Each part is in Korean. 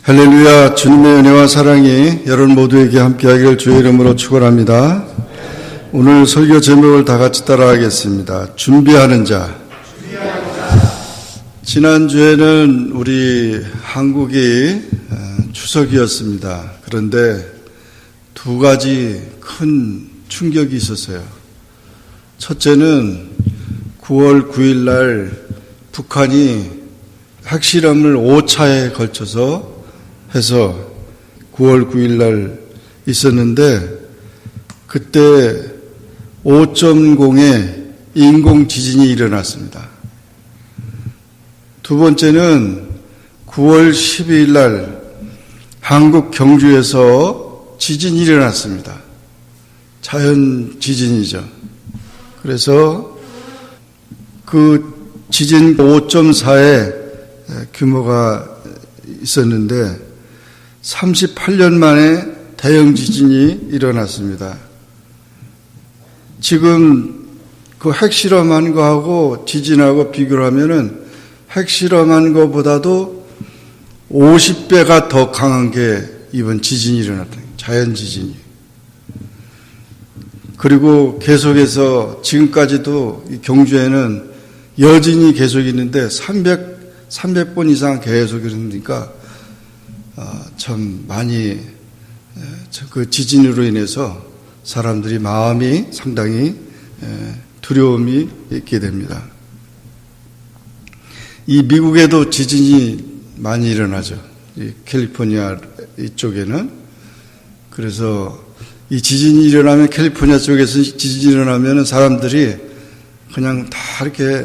할렐루야. 주님의 은혜와 사랑이 여러분 모두에게 함께하기를 주의 이름으로 축원합니다. 오늘 설교 제목을 다 같이 따라하겠습니다. 준비하는 자. 지난주에는 우리 한국이 추석이었습니다. 그런데 두 가지 큰 충격이 있었어요. 첫째는 9월 9일 날 북한이 핵실험을 5차에 걸쳐서 해서 9월 9일 날 있었는데 그때 5.0의 인공 지진이 일어났습니다. 두 번째는 9월 12일 날 한국 경주에서 지진이 일어났습니다. 자연 지진이죠. 그래서 그 지진 5.4의 규모가 있었는데 38년 만에 대형 지진이 일어났습니다. 지금 그 핵실험한 거하고 지진하고 비교를 하면은 핵실험한 거보다도 50배가 더 강한 게 이번 지진이 일어났다. 자연 지진이. 그리고 계속해서 지금까지도 이 경주에는 여진이 계속 있는데 300번 이상 계속 이러니까 참 많이 그 지진으로 인해서 사람들이 마음이 상당히 두려움이 있게 됩니다. 이 미국에도 지진이 많이 일어나죠. 이 캘리포니아 이쪽에는. 그래서 이 지진이 일어나면 캘리포니아 쪽에서 지진이 일어나면 사람들이 그냥 다 이렇게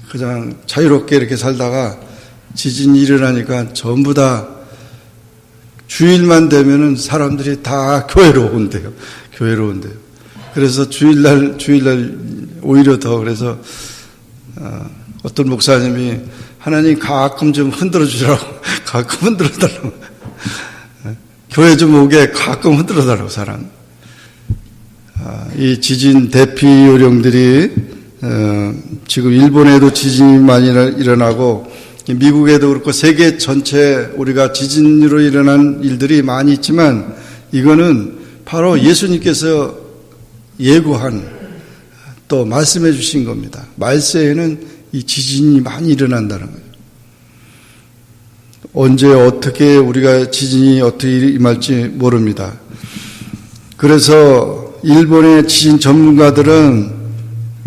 그냥 자유롭게 이렇게 살다가 지진이 일어나니까 전부 다 주일만 되면은 사람들이 다 교회로 온대요. 교회로 온대요. 그래서 주일날 오히려 더 그래서 어떤 목사님이 하나님 가끔 좀 흔들어 주라고 가끔 흔들어 달라고 교회 좀 오게 가끔 흔들어 달라고 사람. 이 지진 대피 요령들이 지금 일본에도 지진이 많이 일어나고 미국에도 그렇고 세계 전체 우리가 지진으로 일어난 일들이 많이 있지만 이거는 바로 예수님께서 예고한 또 말씀해 주신 겁니다. 말세에는 이 지진이 많이 일어난다는 거예요. 언제 어떻게 우리가 지진이 어떻게 임할지 모릅니다. 그래서 일본의 지진 전문가들은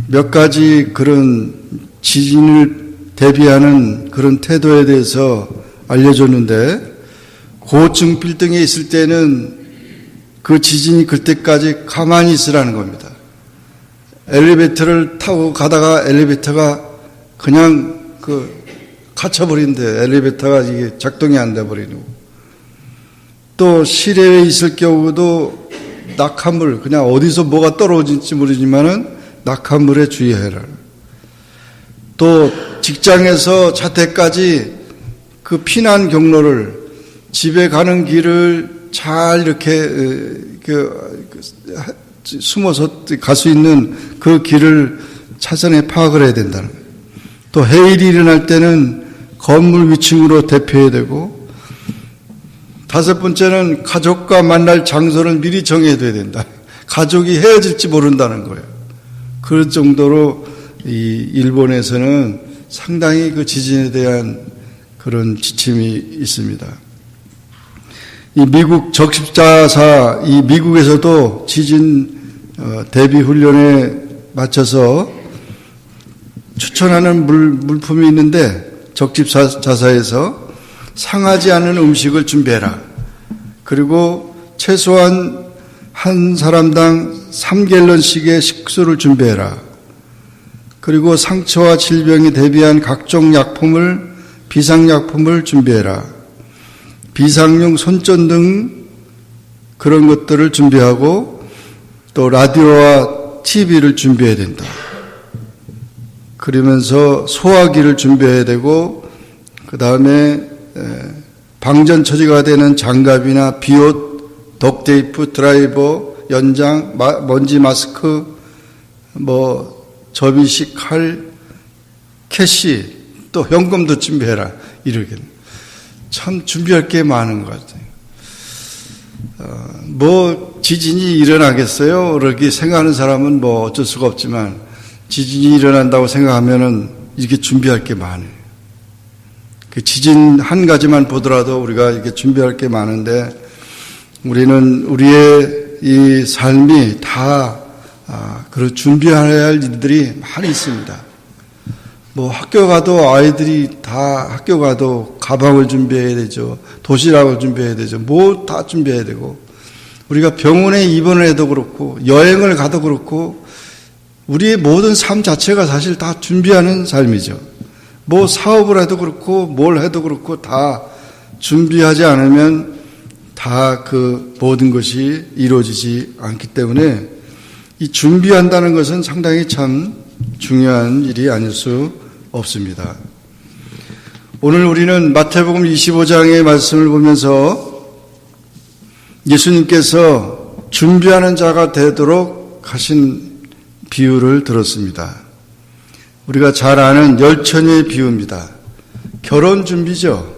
몇 가지 그런 지진을 대비하는 그런 태도에 대해서 알려줬는데 고층 빌딩에 있을 때는 그 지진이 그때까지 가만히 있으라는 겁니다. 엘리베이터를 타고 가다가 엘리베이터가 그냥 갇혀버린데 엘리베이터가 이게 작동이 안 돼버리고 또 실외에 있을 경우도 낙하물 그냥 어디서 뭐가 떨어질지 모르지만은 낙하물에 주의해라. 또 직장에서 자택까지 그 피난 경로를 집에 가는 길을 잘 이렇게 숨어서 갈 수 있는 그 길을 차선에 파악을 해야 된다는 거예요. 또 해일이 일어날 때는 건물 위층으로 대피해야 되고 다섯 번째는 가족과 만날 장소를 미리 정해둬야 된다. 가족이 헤어질지 모른다는 거예요. 그럴 정도로 이 일본에서는 상당히 그 지진에 대한 그런 지침이 있습니다. 이 미국 적십자사, 이 미국에서도 지진 대비 훈련에 맞춰서 추천하는 물품이 있는데 적십자사에서 상하지 않은 음식을 준비해라. 그리고 최소한 한 사람당 3갤런씩의 식수를 준비해라. 그리고 상처와 질병에 대비한 각종 약품을, 비상약품을 준비해라. 비상용 손전 등 그런 것들을 준비하고 또 라디오와 TV를 준비해야 된다. 그러면서 소화기를 준비해야 되고 그 다음에 방전 처리가 되는 장갑이나 비옷, 덕테이프, 드라이버, 연장, 먼지 마스크, 접이식 칼, 캐시, 또 현금도 준비해라. 이렇게. 참 준비할 게 많은 것 같아요. 뭐 지진이 일어나겠어요? 그렇게 생각하는 사람은 뭐 어쩔 수가 없지만 지진이 일어난다고 생각하면은 이렇게 준비할 게 많아요. 그 지진 한 가지만 보더라도 우리가 이렇게 준비할 게 많은데 우리는 우리의 이 삶이 다 그런 준비해야 할 일들이 많이 있습니다. 뭐 학교 가도 아이들이 다 학교 가도 가방을 준비해야 되죠. 도시락을 준비해야 되죠. 뭐 다 준비해야 되고 우리가 병원에 입원을 해도 그렇고 여행을 가도 그렇고 우리의 모든 삶 자체가 사실 다 준비하는 삶이죠. 뭐 사업을 해도 그렇고 뭘 해도 그렇고 다 준비하지 않으면 다 그 모든 것이 이루어지지 않기 때문에 이 준비한다는 것은 상당히 참 중요한 일이 아닐 수 없습니다. 오늘 우리는 마태복음 25장의 말씀을 보면서 예수님께서 준비하는 자가 되도록 하신 비유를 들었습니다. 우리가 잘 아는 열처녀의 비유입니다. 결혼 준비죠.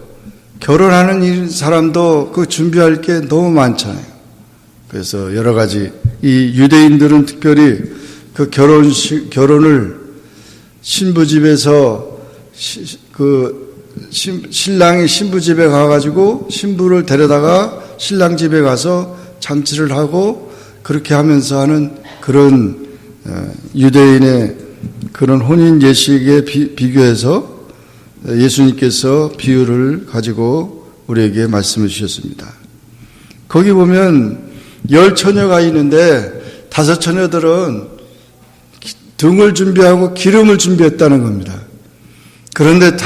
결혼하는 사람도 그 준비할 게 너무 많잖아요. 그래서 여러 가지 이 유대인들은 특별히 그 결혼을 신부집에서 신랑이 신부집에 가가지고 신부를 데려다가 신랑 집에 가서 잔치를 하고 그렇게 하면서 하는 그런 유대인의 그런 혼인 예식에 비교해서 예수님께서 비유를 가지고 우리에게 말씀을 주셨습니다. 거기 보면 10처녀가 있는데 5처녀들은 등을 준비하고 기름을 준비했다는 겁니다. 그런데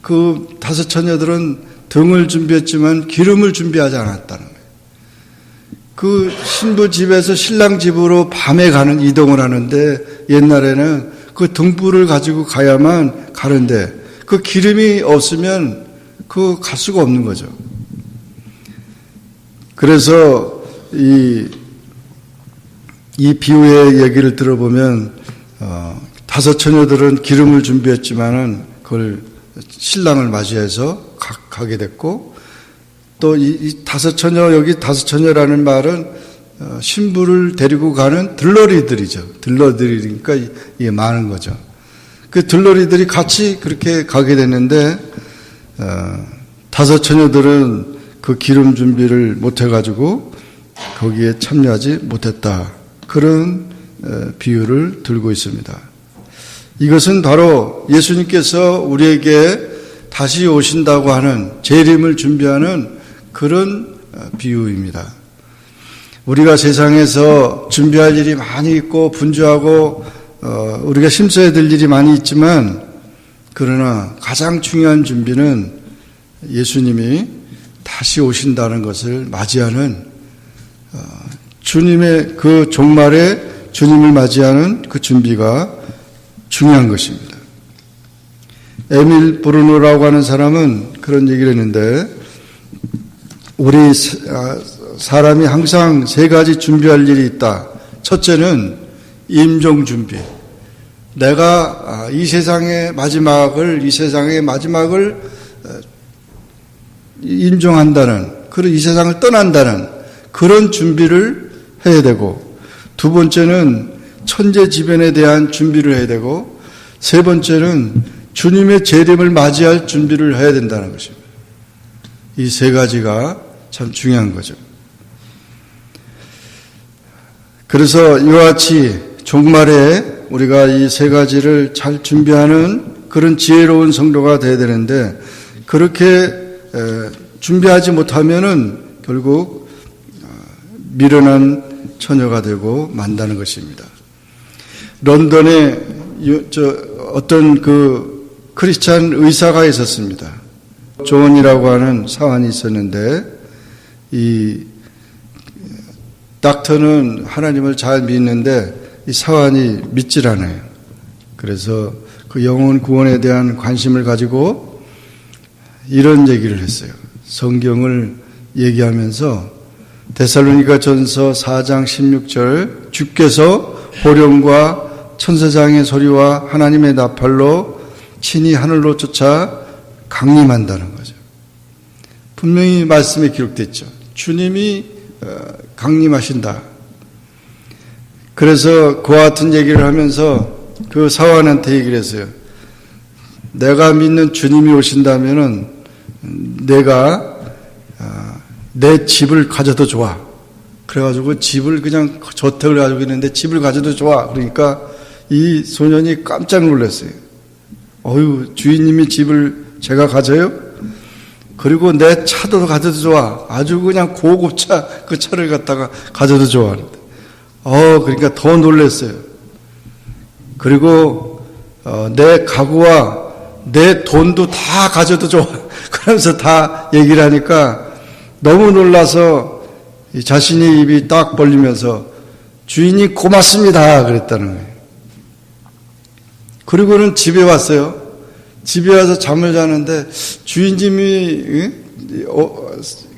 그 5처녀들은 등을 준비했지만 기름을 준비하지 않았다는 거예요. 그 신부 집에서 신랑 집으로 밤에 이동을 하는데 옛날에는 그 등불을 가지고 가야만 가는데 그 기름이 없으면 갈 수가 없는 거죠. 그래서 이 비유의 얘기를 들어보면 5처녀들은 기름을 준비했지만은 그걸 신랑을 맞이해서 가게 됐고 또 이 5처녀 여기 5처녀라는 말은 신부를 데리고 가는 들러리들이죠. 들러리니까 이게 많은 거죠. 그 들러리들이 같이 그렇게 가게 됐는데 5처녀들은 그 기름 준비를 못해가지고 거기에 참여하지 못했다. 그런 비유를 들고 있습니다. 이것은 바로 예수님께서 우리에게 다시 오신다고 하는 재림을 준비하는 그런 비유입니다. 우리가 세상에서 준비할 일이 많이 있고 분주하고 우리가 힘써야 될 일이 많이 있지만 그러나 가장 중요한 준비는 예수님이 다시 오신다는 것을 맞이하는 주님의 그 종말에 주님을 맞이하는 그 준비가 중요한 것입니다. 에밀 브루노라고 하는 사람은 그런 얘기를 했는데 우리 사람이 항상 3가지 준비할 일이 있다. 첫째는 임종 준비. 내가 이 세상의 마지막을 임종한다는, 그리고 이 세상을 떠난다는 그런 준비를 해야 되고, 2번째는 천재지변에 대한 준비를 해야 되고, 3번째는 주님의 재림을 맞이할 준비를 해야 된다는 것입니다. 이 3가지가 참 중요한 거죠. 그래서 이와 같이 종말에 우리가 이 3가지를 잘 준비하는 그런 지혜로운 성도가 되어야 되는데 그렇게 준비하지 못하면은 결국 미련한 처녀가 되고 만다는 것입니다. 런던에 어떤 그 크리스찬 의사가 있었습니다. 존이라고 하는 사환이 있었는데 이 닥터는 하나님을 잘 믿는데 이 사환이 믿질 않아요. 그래서 그 영혼 구원에 대한 관심을 가지고 이런 얘기를 했어요. 성경을 얘기하면서 데살로니가 전서 4장 16절 주께서 호령과 천사장의 소리와 하나님의 나팔로 친히 하늘로 쫓아 강림한다는 거죠. 분명히 말씀에 기록됐죠. 주님이 강림하신다. 그래서 그와 같은 얘기를 하면서 그 사환한테 얘기를 했어요. 내가 믿는 주님이 오신다면은 내가 내 집을 가져도 좋아. 그래가지고 집을 그냥 저택을 가지고 있는데 집을 가져도 좋아. 그러니까 이 소년이 깜짝 놀랐어요. 어휴, 주인님이 집을 제가 가져요? 그리고 내 차도 가져도 좋아. 아주 그냥 고급차 그 차를 갖다가 가져도 좋아하는데. 그러니까 더 놀랐어요. 그리고 내 가구와 내 돈도 다 가져도 좋아. 그러면서 다 얘기를 하니까 너무 놀라서 자신의 입이 딱 벌리면서 주인이 고맙습니다 그랬다는 거예요. 그리고는 집에 왔어요. 집에 와서 잠을 자는데 주인님이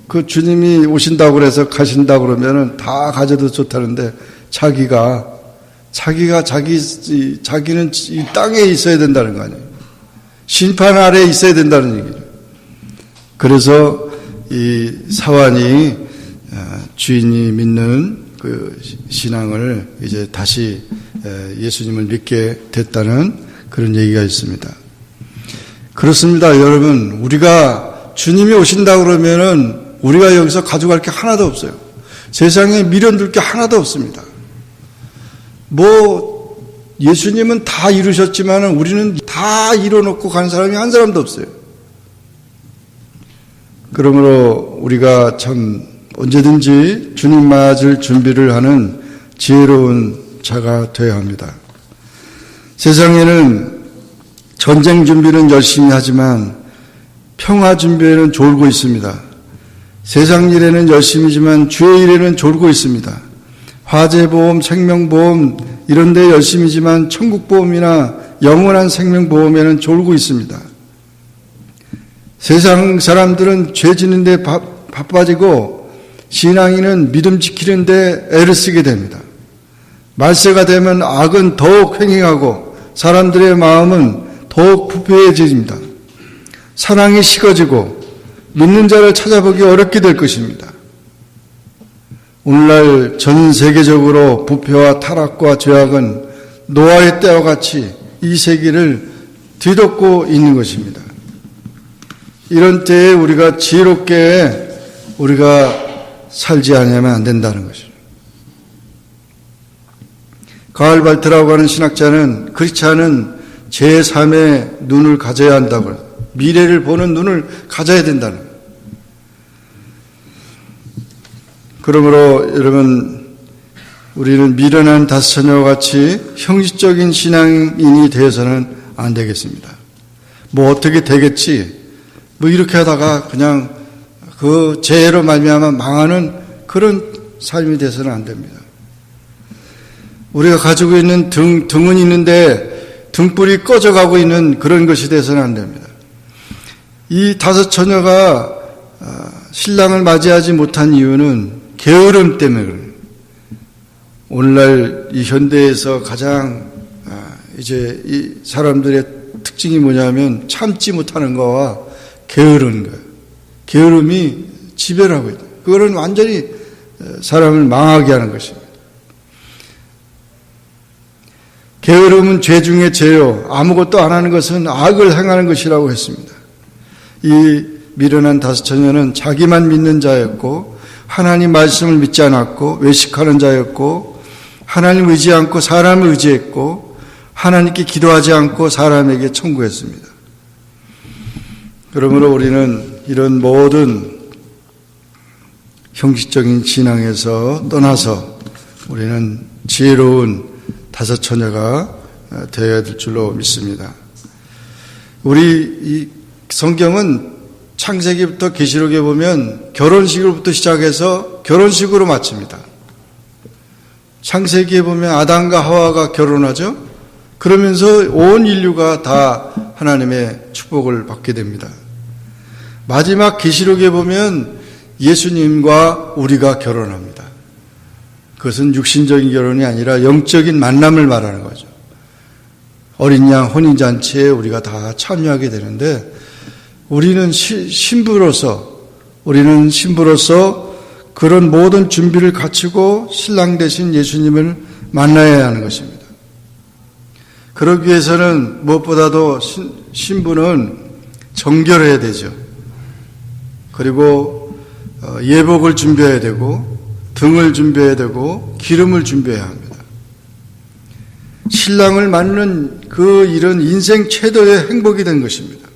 그 주님이 오신다고 그래서 가신다고 그러면은 다 가져도 좋다는데 자기는 이 땅에 있어야 된다는 거 아니에요. 심판 아래에 있어야 된다는 얘기죠. 그래서 이 사환이 주인이 믿는 그 신앙을 이제 다시 예수님을 믿게 됐다는 그런 얘기가 있습니다. 그렇습니다. 여러분, 우리가 주님이 오신다 그러면은 우리가 여기서 가져갈 게 하나도 없어요. 세상에 미련둘 게 하나도 없습니다. 예수님은 다 이루셨지만은 우리는 다 이뤄놓고 간 사람이 한 사람도 없어요. 그러므로 우리가 참 언제든지 주님 맞을 준비를 하는 지혜로운 자가 되어야 합니다. 세상에는 전쟁 준비는 열심히 하지만 평화 준비에는 졸고 있습니다. 세상 일에는 열심히지만 주의 일에는 졸고 있습니다. 화재보험, 생명보험 이런 데 열심히지만 천국보험이나 영원한 생명보험에는 졸고 있습니다. 세상 사람들은 죄 지는 데 바빠지고 신앙인은 믿음 지키는 데 애를 쓰게 됩니다. 말세가 되면 악은 더욱 횡행하고 사람들의 마음은 더욱 부패해집니다. 사랑이 식어지고 믿는 자를 찾아보기 어렵게 될 것입니다. 오늘날 전 세계적으로 부패와 타락과 죄악은 노아의 때와 같이 이 세계를 뒤덮고 있는 것입니다. 이런 때에 우리가 지혜롭게 우리가 살지 않으면 안 된다는 것이죠. 가을발트라고 하는 신학자는 그렇지 않은 제3의 눈을 가져야 한다고, 미래를 보는 눈을 가져야 된다는 거예요. 그러므로 여러분, 우리는 미련한 다스처녀와 같이 형식적인 신앙인이 되어서는 안 되겠습니다. 어떻게 되겠지? 이렇게 하다가 그냥 그 죄로 말미암아 망하는 그런 삶이 돼서는 안 됩니다. 우리가 가지고 있는 등은 있는데 등불이 꺼져가고 있는 그런 것이 돼서는 안 됩니다. 이 다섯 처녀가 신랑을 맞이하지 못한 이유는 게으름 때문에 그래요. 오늘날 이 현대에서 가장 이제 이 사람들의 특징이 뭐냐면 참지 못하는 거와 게으른 거예요. 게으름이 지배를 하고 있다. 그거는 완전히 사람을 망하게 하는 것입니다. 게으름은 죄 중에 죄요. 아무것도 안 하는 것은 악을 행하는 것이라고 했습니다. 이 미련한 다섯 처녀는 자기만 믿는 자였고 하나님 말씀을 믿지 않았고 외식하는 자였고 하나님 의지 않고 사람을 의지했고 하나님께 기도하지 않고 사람에게 청구했습니다. 그러므로 우리는 이런 모든 형식적인 신앙에서 떠나서 우리는 지혜로운 다섯 처녀가 되어야 될 줄로 믿습니다. 우리 이 성경은 창세기부터 계시록에 보면 결혼식으로부터 시작해서 결혼식으로 마칩니다. 창세기에 보면 아담과 하와가 결혼하죠. 그러면서 온 인류가 다 하나님의 축복을 받게 됩니다. 마지막 계시록에 보면 예수님과 우리가 결혼합니다. 그것은 육신적인 결혼이 아니라 영적인 만남을 말하는 거죠. 어린 양 혼인잔치에 우리가 다 참여하게 되는데 우리는 신부로서 우리는 신부로서 그런 모든 준비를 갖추고 신랑 되신 예수님을 만나야 하는 것입니다. 그러기 위해서는 무엇보다도 신부는 정결해야 되죠. 그리고 예복을 준비해야 되고 등을 준비해야 되고 기름을 준비해야 합니다. 신랑을 맞는 그 일은 인생 최대의 행복이 된 것입니다.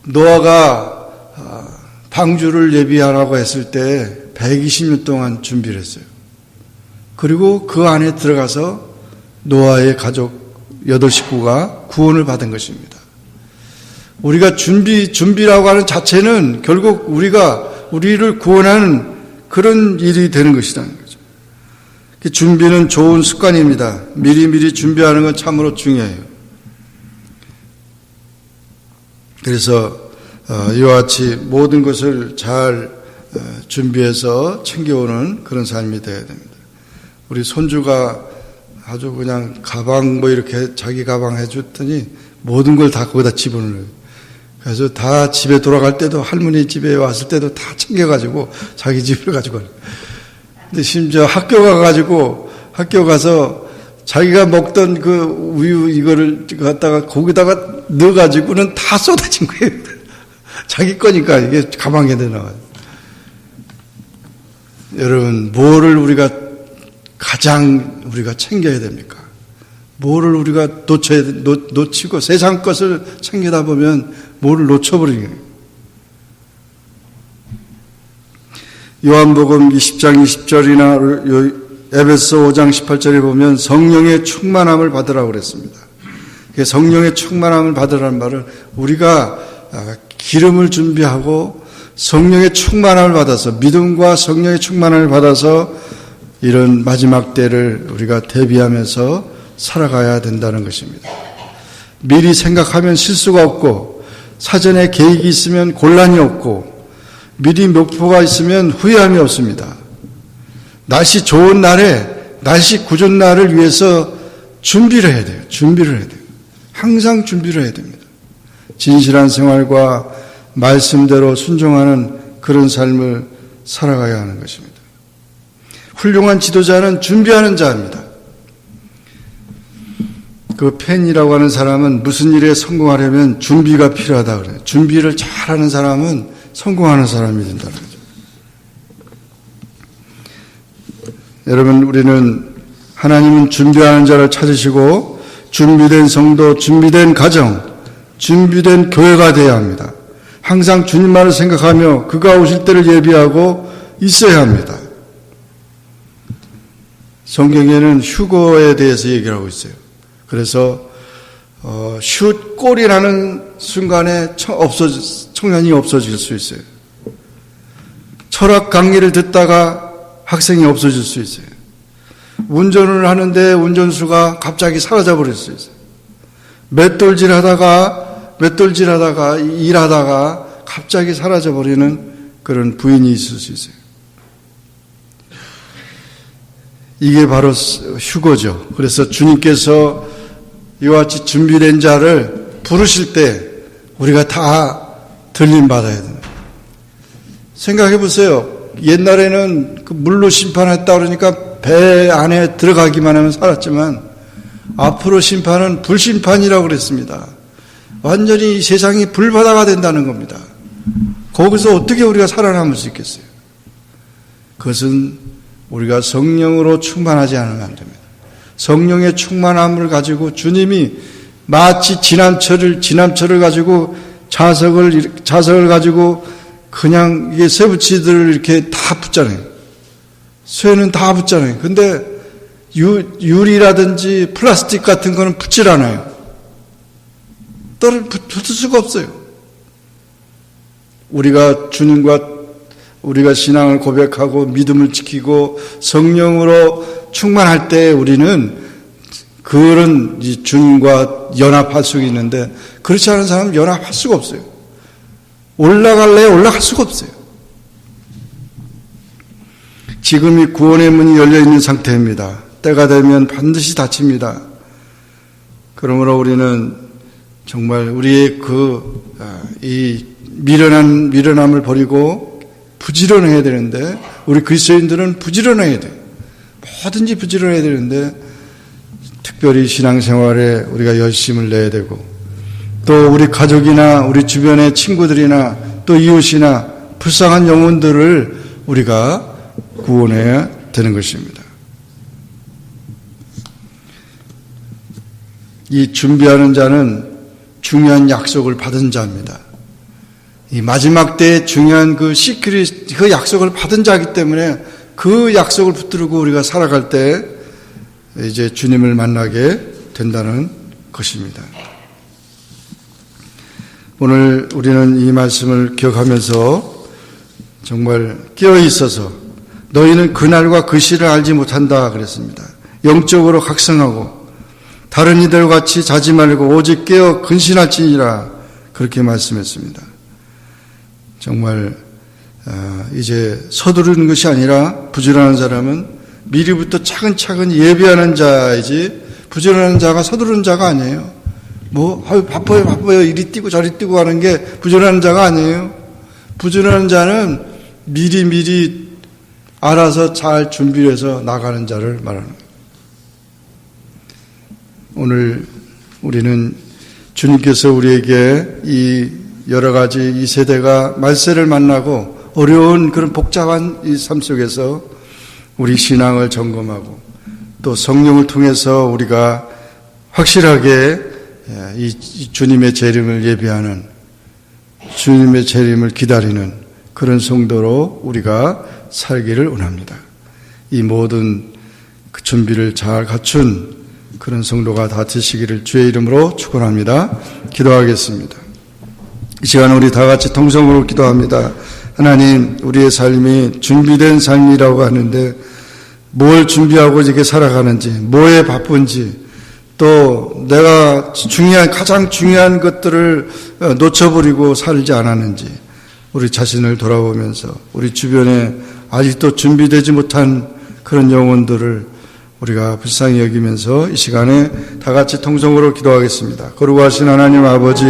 노아가 방주를 예비하라고 했을 때 120년 동안 준비를 했어요. 그리고 그 안에 들어가서 노아의 가족 8식구가 구원을 받은 것입니다. 우리가 준비라고 하는 자체는 결국 우리를 구원하는 그런 일이 되는 것이라는 거죠. 준비는 좋은 습관입니다. 미리미리 준비하는 건 참으로 중요해요. 그래서 이와 같이 모든 것을 잘 준비해서 챙겨오는 그런 삶이 되어야 됩니다. 우리 손주가 아주 그냥 가방 이렇게 자기 가방 해줬더니 모든 걸 다 거기다 집어넣어요. 그래서 다 집에 돌아갈 때도 할머니 집에 왔을 때도 다 챙겨가지고 자기 집을 가지고 가요. 근데 심지어 학교 가서 자기가 먹던 그 우유 이거를 갖다가 거기다가 넣어가지고는 다 쏟아진 거예요. 자기 거니까 이게 가방에 넣어놔요. 여러분, 뭐를 가장 우리가 챙겨야 됩니까? 뭐를 우리가 놓치고 세상 것을 챙기다 보면 뭐를 놓쳐버리는 거예요. 요한복음 20장 20절이나 에베소 5장 18절에 보면 성령의 충만함을 받으라고 그랬습니다. 성령의 충만함을 받으라는 말은 우리가 기름을 준비하고 성령의 충만함을 받아서 믿음과 성령의 충만함을 받아서 이런 마지막 때를 우리가 대비하면서 살아가야 된다는 것입니다. 미리 생각하면 실수가 없고 사전에 계획이 있으면 곤란이 없고 미리 목표가 있으면 후회함이 없습니다. 날씨 좋은 날에 날씨 궂은 날을 위해서 준비를 해야 돼요. 항상 준비를 해야 됩니다. 진실한 생활과 말씀대로 순종하는 그런 삶을 살아가야 하는 것입니다. 훌륭한 지도자는 준비하는 자입니다. 그 펜이라고 하는 사람은 무슨 일에 성공하려면 준비가 필요하다 그래요. 준비를 잘하는 사람은 성공하는 사람이 된다는 거죠. 여러분, 우리는 하나님은 준비하는 자를 찾으시고 준비된 성도, 준비된 가정, 준비된 교회가 되어야 합니다. 항상 주님만을 생각하며 그가 오실 때를 예비하고 있어야 합니다. 성경에는 휴거에 대해서 얘기를 하고 있어요. 그래서 슛 골이 나는 순간에 청년이 없어질 수 있어요. 철학 강의를 듣다가 학생이 없어질 수 있어요. 운전을 하는데 운전수가 갑자기 사라져 버릴 수 있어요. 맷돌질 하다가 일하다가 갑자기 사라져 버리는 그런 부인이 있을 수 있어요. 이게 바로 휴거죠. 그래서 주님께서 이와 같이 준비된 자를 부르실 때 우리가 다 들림받아야 됩니다. 생각해 보세요. 옛날에는 그 물로 심판했다 그러니까 배 안에 들어가기만 하면 살았지만 앞으로 심판은 불심판이라고 그랬습니다. 완전히 세상이 불바다가 된다는 겁니다. 거기서 어떻게 우리가 살아남을 수 있겠어요? 그것은 우리가 성령으로 충만하지 않으면 안 됩니다. 성령의 충만함을 가지고 주님이 마치 진암철을 가지고 자석을 가지고 그냥 이게 쇠붙이들을 이렇게 다 붙잖아요. 쇠는 다 붙잖아요. 근데 유리라든지 플라스틱 같은 거는 붙질 않아요. 붙을 수가 없어요. 우리가 신앙을 고백하고 믿음을 지키고 성령으로 충만할 때 우리는 그런 주님과 연합할 수 있는데 그렇지 않은 사람은 연합할 수가 없어요. 올라갈 수가 없어요. 지금이 구원의 문이 열려 있는 상태입니다. 때가 되면 반드시 닫힙니다. 그러므로 우리는 정말 우리의 이 미련함을 버리고 부지런해야 되는데, 우리 그리스도인들은 부지런해야 돼요. 뭐든지 부지런해야 되는데, 특별히 신앙생활에 우리가 열심을 내야 되고, 또 우리 가족이나 우리 주변의 친구들이나 또 이웃이나 불쌍한 영혼들을 우리가 구원해야 되는 것입니다. 이 준비하는 자는 중요한 약속을 받은 자입니다. 이 마지막 때에 중요한 그 시크릿, 그 약속을 받은 자이기 때문에 그 약속을 붙들고 우리가 살아갈 때 이제 주님을 만나게 된다는 것입니다. 오늘 우리는 이 말씀을 기억하면서 정말 깨어 있어서 너희는 그날과 그 시를 알지 못한다 그랬습니다. 영적으로 각성하고 다른 이들과 같이 자지 말고 오직 깨어 근신할지니라 그렇게 말씀했습니다. 정말 이제 서두르는 것이 아니라 부지런한 사람은 미리부터 차근차근 예비하는 자이지 부지런한 자가 서두르는 자가 아니에요. 바빠요 이리 뛰고 저리 뛰고 하는 게 부지런한 자가 아니에요. 부지런한 자는 미리 알아서 잘 준비를 해서 나가는 자를 말하는 거예요. 오늘 우리는 주님께서 우리에게 이 여러 가지 이 세대가 말세를 만나고 어려운 그런 복잡한 이 삶 속에서 우리 신앙을 점검하고 또 성령을 통해서 우리가 확실하게 이 주님의 재림을 예비하는, 주님의 재림을 기다리는 그런 성도로 우리가 살기를 원합니다. 이 모든 그 준비를 잘 갖춘 그런 성도가 다 되시기를 주의 이름으로 축원합니다. 기도하겠습니다. 이 시간 우리 다 같이 통성으로 기도합니다. 하나님, 우리의 삶이 준비된 삶이라고 하는데 뭘 준비하고 이렇게 살아가는지, 뭐에 바쁜지, 또 내가 가장 중요한 것들을 놓쳐버리고 살지 않았는지 우리 자신을 돌아보면서 우리 주변에 아직도 준비되지 못한 그런 영혼들을 우리가 불쌍히 여기면서 이 시간에 다 같이 통성으로 기도하겠습니다. 거룩하신 하나님 아버지,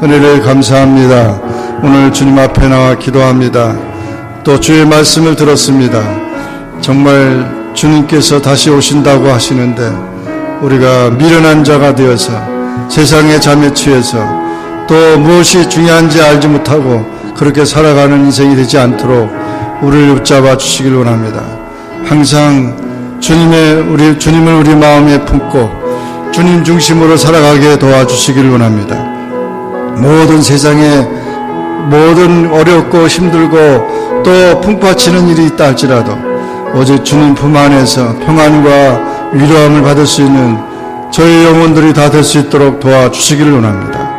은혜를 감사합니다. 오늘 주님 앞에 나와 기도합니다. 또 주의 말씀을 들었습니다. 정말 주님께서 다시 오신다고 하시는데 우리가 미련한 자가 되어서 세상의 잠에 취해서 또 무엇이 중요한지 알지 못하고 그렇게 살아가는 인생이 되지 않도록 우리를 붙잡아 주시길 원합니다. 항상 주님을 우리 마음에 품고 주님 중심으로 살아가게 도와주시기를 원합니다. 모든 세상에 모든 어렵고 힘들고 또 풍파치는 일이 있다 할지라도 오직 주님 품 안에서 평안과 위로함을 받을 수 있는 저희 영혼들이 다 될 수 있도록 도와주시기를 원합니다.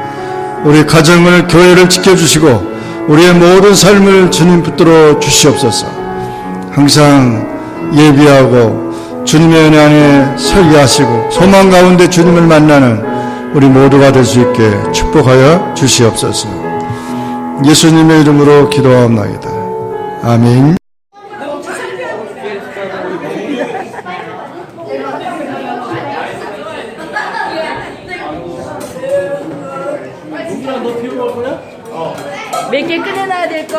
우리 가정을, 교회를 지켜주시고 우리의 모든 삶을 주님 붙들어 주시옵소서. 항상 예비하고 주님의 은혜 안에 살게 하시고 소망 가운데 주님을 만나는 우리 모두가 될 수 있게 축복하여 주시옵소서. 예수님의 이름으로 기도하옵나이다. 아멘. 몇 개 꺼내놔야 될걸?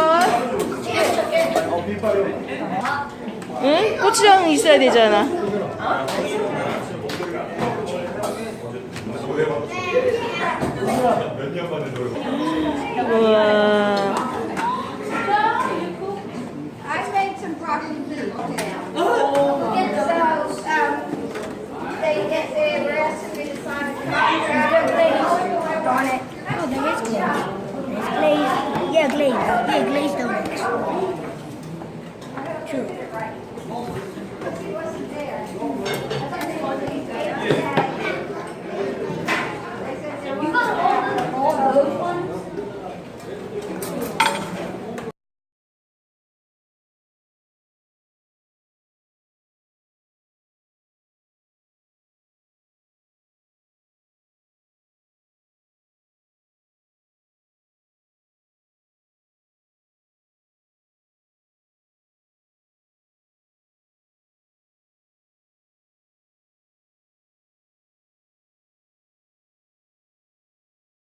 응? 고추장 있어야 되잖아. 우와. I made some broccoli too. Get the recipe to sign. Darn it. Oh, there is one. Glazed. Yeah, glazed. Yeah, glazed donuts. True.